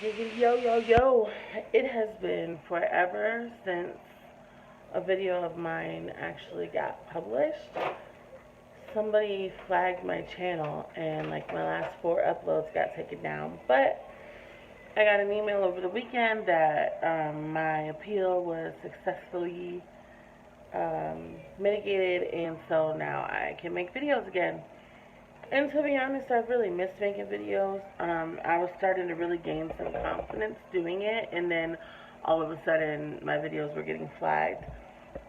Yo. It has been forever since a video of mine actually got published. Somebody flagged my channel and like my last 4 uploads got taken down. But I got an email over the weekend that my appeal was successfully mitigated, and so now I can make videos again. And to be honest, I've really missed making videos. I was starting to really gain some confidence doing it, and then all of a sudden, my videos were getting flagged.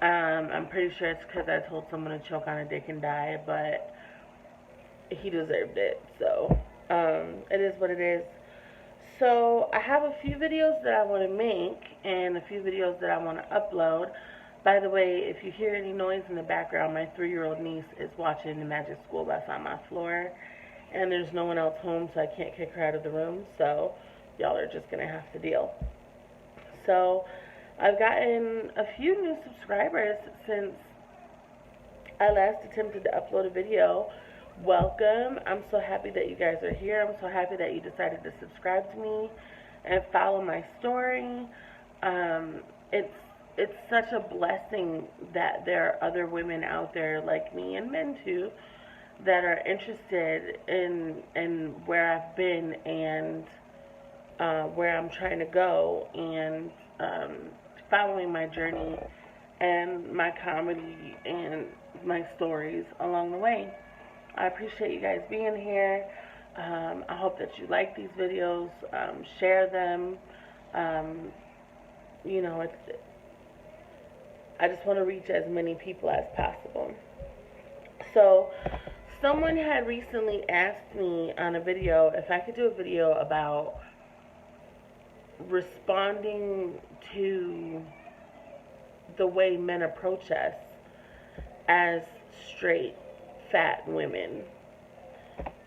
I'm pretty sure it's because I told someone to choke on a dick and die, but he deserved it, so it is what it is. So I have a few videos that I want to make, and a few videos that I want to upload. By the way, if you hear any noise in the background, my 3-year-old niece is watching the Magic School Bus on my floor, and there's no one else home, so I can't kick her out of the room, so y'all are just going to have to deal. So I've gotten a few new subscribers since I last attempted to upload a video. Welcome. I'm so happy that you guys are here. I'm so happy that you decided to subscribe to me and follow my story. It's such a blessing that there are other women out there like me, and men too, that are interested in where I've been and where I'm trying to go, and following my journey and my comedy and my stories along the way. I appreciate you guys being here. I hope that you like these videos. Share them. I just want to reach as many people as possible. So, someone had recently asked me on a video if I could do a video about responding to the way men approach us as straight, fat women.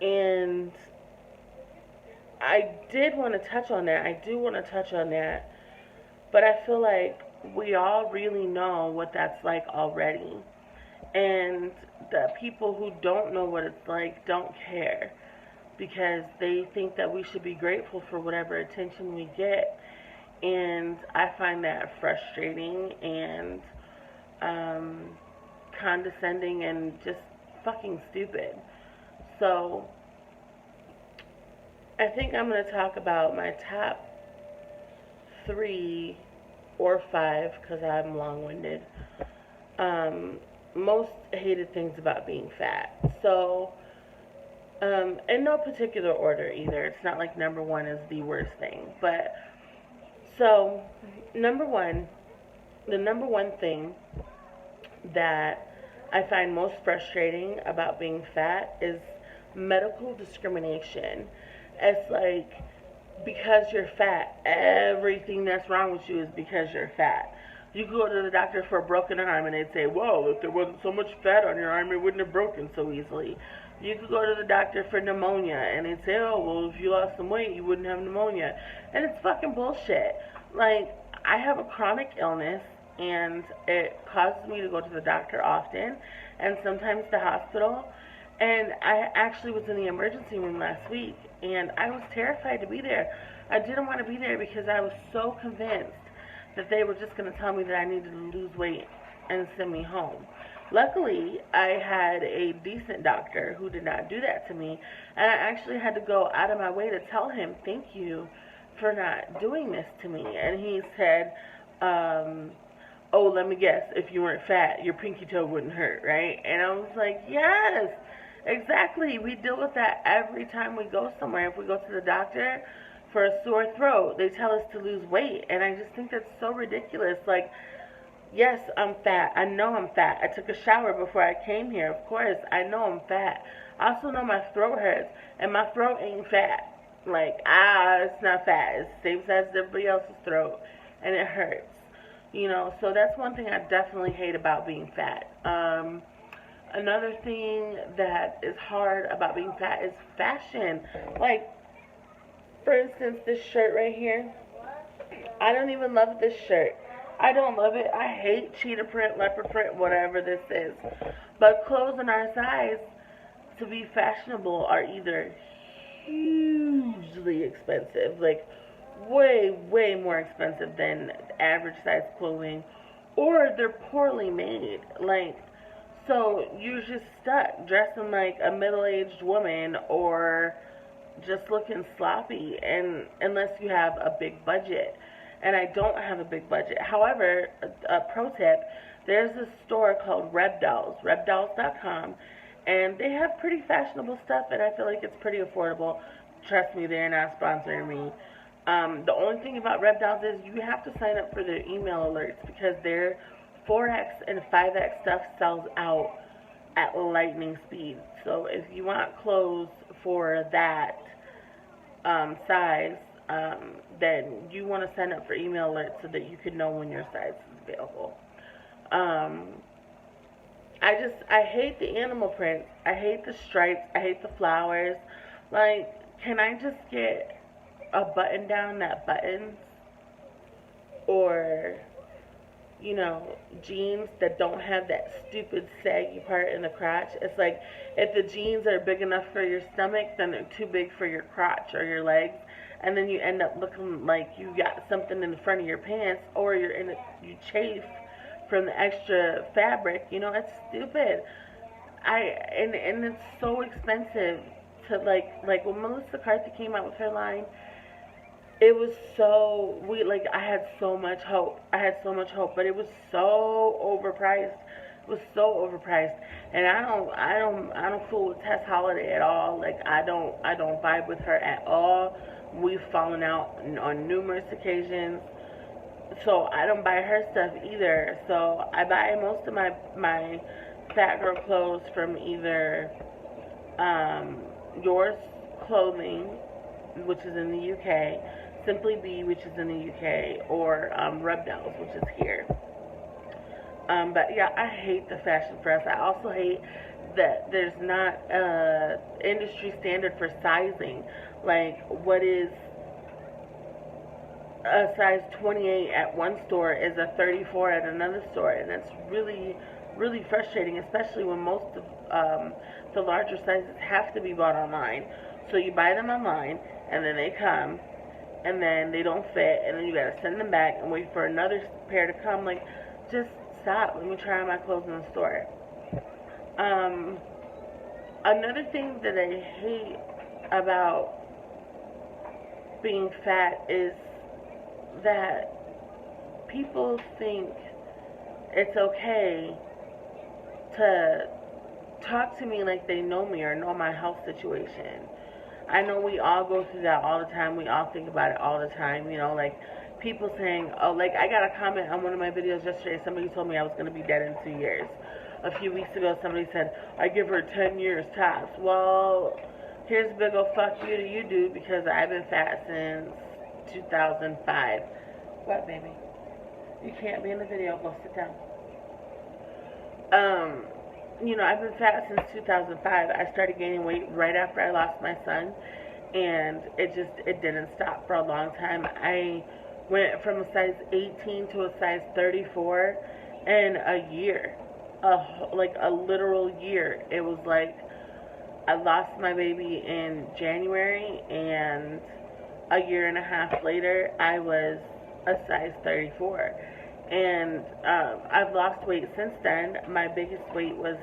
And I did want to touch on that. I do want to touch on that. But I feel like we all really know what that's like already. And the people who don't know what it's like don't care, because they think that we should be grateful for whatever attention we get. And I find that frustrating and condescending and just fucking stupid. So I think I'm going to talk about my top 3 or 5, because I'm long-winded, most hated things about being fat. So in no particular order either. It's not like number 1 is the worst thing. But so the number one thing that I find most frustrating about being fat is medical discrimination. It's like, because you're fat, everything that's wrong with you is because you're fat. You could go to the doctor for a broken arm and they'd say, well, if there wasn't so much fat on your arm, it wouldn't have broken so easily. You could go to the doctor for pneumonia and they'd say, oh, well, if you lost some weight, you wouldn't have pneumonia. And it's fucking bullshit. Like, I have a chronic illness, and it causes me to go to the doctor often, and sometimes the hospital. And I actually was in the emergency room last week, and I was terrified to be there. I didn't want to be there because I was so convinced that they were just going to tell me that I needed to lose weight and send me home. Luckily, I had a decent doctor who did not do that to me, and I actually had to go out of my way to tell him, thank you for not doing this to me. And he said, oh, let me guess, if you weren't fat, your pinky toe wouldn't hurt, right? And I was like, yes, exactly. We deal with that every time we go somewhere. If we go to the doctor for a sore throat, they tell us to lose weight. And I just think that's so ridiculous. Like, yes, I'm fat. I know I'm fat. I took a shower before I came here. Of course, I know I'm fat. I also know my throat hurts, and my throat ain't fat. Like, it's not fat. It's the same size as everybody else's throat, and it hurts. So that's one thing I definitely hate about being fat. Another thing that is hard about being fat is fashion. Like, for instance, this shirt right here. I don't even love this shirt. I don't love it. I hate cheetah print, leopard print, whatever this is. But clothes in our size, to be fashionable, are either hugely expensive, like way, way more expensive than average size clothing, or they're poorly made. Like, so you're just stuck dressing like a middle-aged woman or just looking sloppy, and unless you have a big budget. And I don't have a big budget. However, a pro tip, there's a store called rebdolls.com, and they have pretty fashionable stuff, and I feel like it's pretty affordable. Trust me, they're not sponsoring me. The only thing about Rebdolls is you have to sign up for their email alerts because their 4X and 5X stuff sells out at lightning speed. So if you want clothes for that size, then you want to sign up for email alerts so that you can know when your size is available. I hate the animal prints. I hate the stripes. I hate the flowers. Like, can I just get a button down that buttons? Or, you know, jeans that don't have that stupid saggy part in the crotch. It's like, if the jeans are big enough for your stomach, then they're too big for your crotch or your legs. And then you end up looking like you got something in the front of your pants, or you chafe from the extra fabric. You know, it's stupid. And it's so expensive to like when Melissa McCarthy came out with her line. It was I had so much hope. But it was so overpriced. It was so overpriced. And I don't fool with Tess Holiday at all. Like, I don't vibe with her at all. We've fallen out on numerous occasions. So I don't buy her stuff either. So I buy most of my fat girl clothes from either Yours Clothing, which is in the UK, Simply Be, which is in the UK, or Rebdolls, which is here. But yeah, I hate the fashion press. I also hate that there's not a industry standard for sizing. Like, what is a size 28 at one store is a 34 at another store, and that's really, really frustrating, especially when most of the larger sizes have to be bought online. So you buy them online, and then they come, and then they don't fit, and then you gotta send them back and wait for another pair to come. Like, just stop. Let me try on my clothes in the store. Another thing that I hate about being fat is that people think it's okay to talk to me like they know me or know my health situation. I know we all go through that all the time. We all think about it all the time. You know, like people saying, oh, like I got a comment on one of my videos yesterday. Somebody told me I was going to be dead in 2 years. A few weeks ago, somebody said, I give her 10 years tops. Well, here's a big ol' fuck you to you, dude, because I've been fat since 2005. What, baby? You can't be in the video. Go sit down. You know, I've been fat since 2005. I started gaining weight right after I lost my son, and it didn't stop for a long time. I went from a size 18 to a size 34 in a year, like a literal year. It was like I lost my baby in January, and a year and a half later, I was a size 34. And I've lost weight since then. My biggest weight was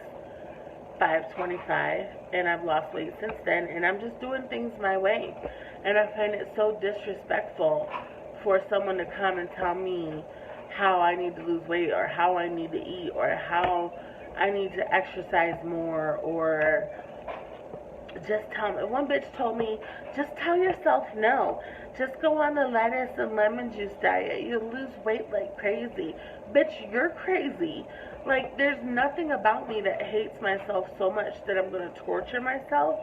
525, and I've lost weight since then, and I'm just doing things my way. And I find it so disrespectful for someone to come and tell me how I need to lose weight, or how I need to eat, or how I need to exercise more, or just tell me. One bitch told me, just tell yourself no. Just go on the lettuce and lemon juice diet. You'll lose weight like crazy. Bitch, you're crazy. Like, there's nothing about me that hates myself so much that I'm going to torture myself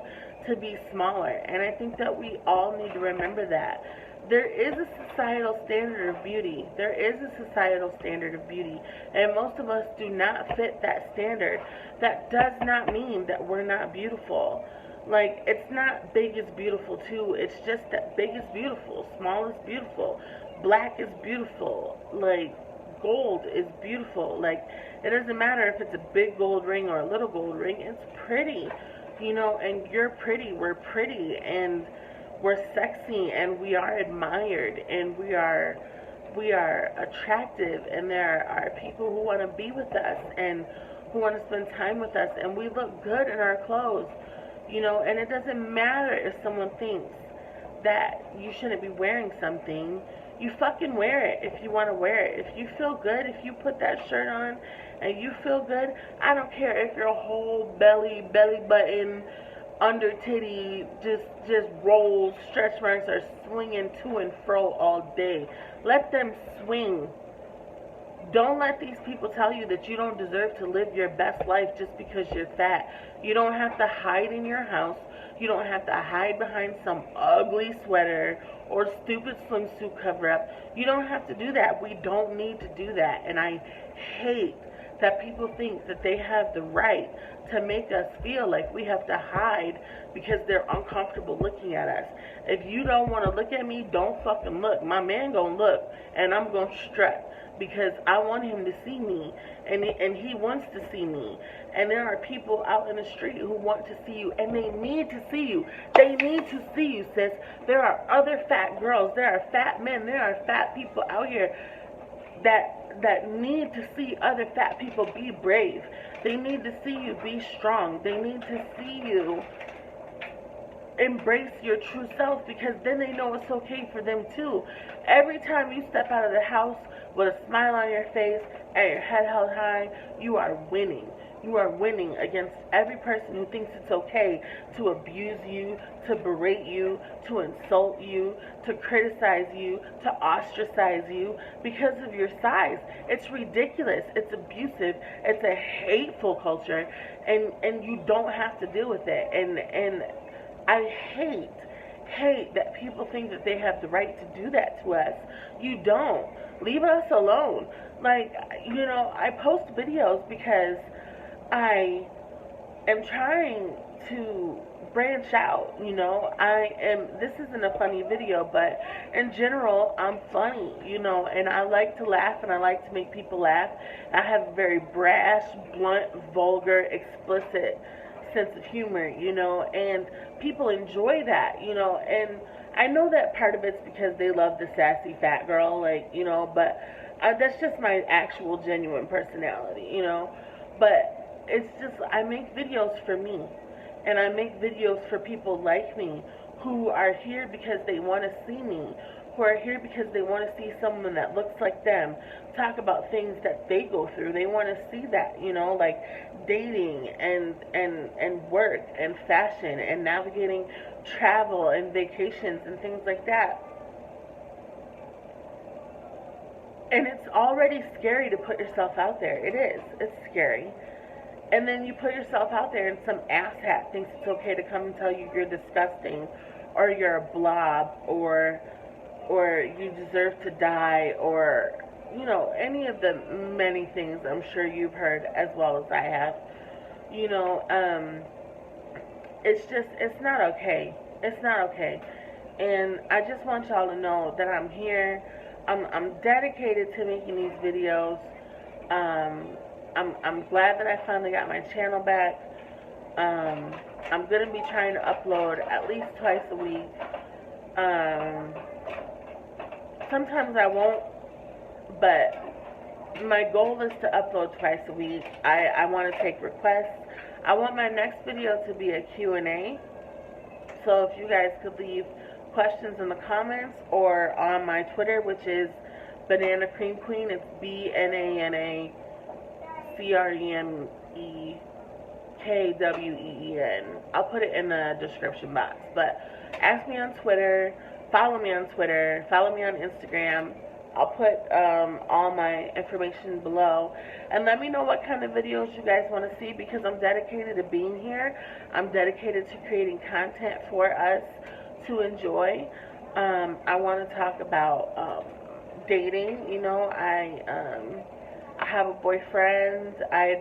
to be smaller. And I think that we all need to remember that. There is a societal standard of beauty. There is a societal standard of beauty. And most of us do not fit that standard. That does not mean that we're not beautiful. Like, it's not big is beautiful too. It's just that big is beautiful, small is beautiful, black is beautiful, like gold is beautiful. Like, it doesn't matter if it's a big gold ring or a little gold ring. It's pretty, you know. And you're pretty, we're pretty, and we're sexy and we are admired and we are attractive, and there are people who want to be with us and who want to spend time with us, and we look good in our clothes, you know, and it doesn't matter if someone thinks that you shouldn't be wearing something. You fucking wear it if you want to wear it. If you feel good, if you put that shirt on and you feel good, I don't care if your whole belly button, under titty just rolls, stretch marks are swinging to and fro all day. Let them swing. Don't let these people tell you that you don't deserve to live your best life just because you're fat. You don't have to hide in your house. You don't have to hide behind some ugly sweater or stupid swimsuit cover-up. You don't have to do that. We don't need to do that. And I hate that people think that they have the right to make us feel like we have to hide because they're uncomfortable looking at us. If you don't want to look at me, don't fucking look. My man gonna look, and I'm gonna strut because I want him to see me, and he wants to see me. And there are people out in the street who want to see you, and they need to see you. They need to see you, sis. There are other fat girls. There are fat men. There are fat people out here that need to see other fat people be brave. They need to see you be strong. They need to see you embrace your true self, because then they know it's okay for them too. Every time you step out of the house with a smile on your face and your head held high, you are winning. You are winning against every person who thinks it's okay to abuse you, to berate you, to insult you, to criticize you, to ostracize you because of your size. It's ridiculous. It's abusive. It's a hateful culture, and you don't have to deal with it. And I hate that people think that they have the right to do that to us. You don't. Leave us alone. Like, you know, I post videos because I am trying to branch out, you know. This isn't a funny video, but in general, I'm funny, you know, and I like to laugh and I like to make people laugh. I have a very brash, blunt, vulgar, explicit sense of humor, you know, and people enjoy that, you know, and I know that part of it's because they love the sassy fat girl, like, you know, but that's just my actual genuine personality, you know. But it's just, I make videos for me, and I make videos for people like me who are here because they want to see me, who are here because they want to see someone that looks like them talk about things that they go through. They want to see that, you know, like dating and work and fashion and navigating travel and vacations and things like that. And it's already scary to put yourself out there. It is. It's scary. And then you put yourself out there and some asshat thinks it's okay to come and tell you you're disgusting, or you're a blob, or you deserve to die, or, you know, any of the many things I'm sure you've heard as well as I have. You know, it's just, it's not okay. It's not okay. And I just want y'all to know that I'm here. I'm dedicated to making these videos. I'm glad that I finally got my channel back. I'm going to be trying to upload at least twice a week. Sometimes I won't, but my goal is to upload twice a week. I want to take requests. I want my next video to be a Q&A. So if you guys could leave questions in the comments or on my Twitter, which is Banana Cream Queen. It's BanaCremeKWEEN. I'll put it in the description box. But ask me on Twitter, follow me on Twitter, follow me on Instagram. I'll put all my information below. And let me know what kind of videos you guys want to see, because I'm dedicated to being here. I'm dedicated to creating content for us to enjoy. I want to talk about dating. You know, I have a boyfriend. I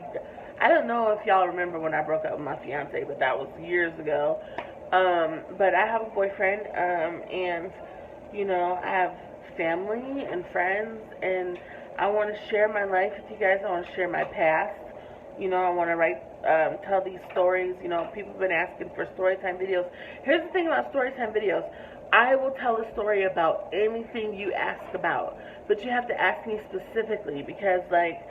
don't know if y'all remember when I broke up with my fiance, but that was years ago. But I have a boyfriend, and you know, I have family and friends, and I want to share my life with you guys. I want to share my past. You know, I want to tell these stories. You know, people have been asking for storytime videos. Here's the thing about storytime videos. I will tell a story about anything you ask about, but you have to ask me specifically because like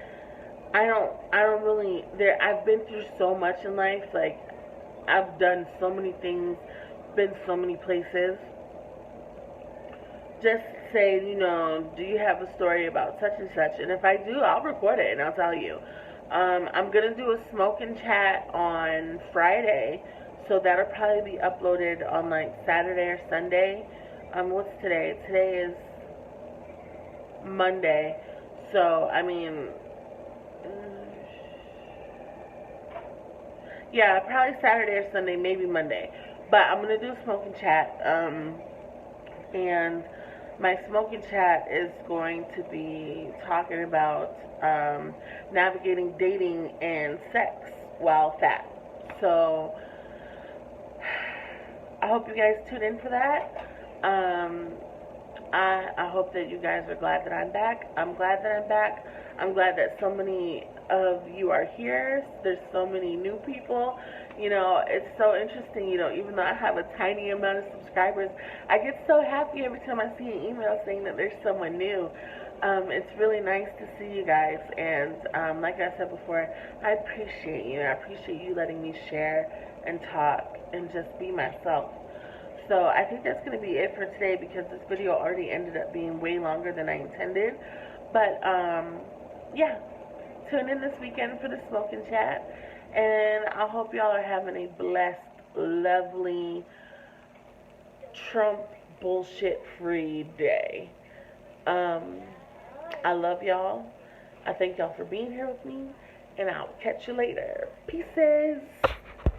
I don't really there. I've been through so much in life. Like I've done so many things, been so many places. Just say, do you have a story about such and such? And if I do, I'll record it and I'll tell you. I'm gonna do a smoke and chat on Friday, so that'll probably be uploaded on like Saturday or Sunday. What's today? Today is Monday, so I mean, yeah, probably Saturday or Sunday, maybe Monday. But I'm gonna do a smoke and chat. And my smoking chat is going to be talking about navigating dating and sex while fat. So I hope you guys tune in for that. I hope that you guys are glad that I'm back. I'm glad that I'm back. I'm glad that so many of you are here. There's so many new people. It's so interesting, even though I have a tiny amount of subscribers, I get so happy every time I see an email saying that there's someone new. It's really nice to see you guys, and like I said before, I appreciate you. I appreciate you letting me share and talk and just be myself. So I think that's going to be it for today because this video already ended up being way longer than I intended. But, yeah, tune in this weekend for the smoke and chat. And I hope y'all are having a blessed, lovely, Trump bullshit-free day. I love y'all. I thank y'all for being here with me. And I'll catch you later. Pieces.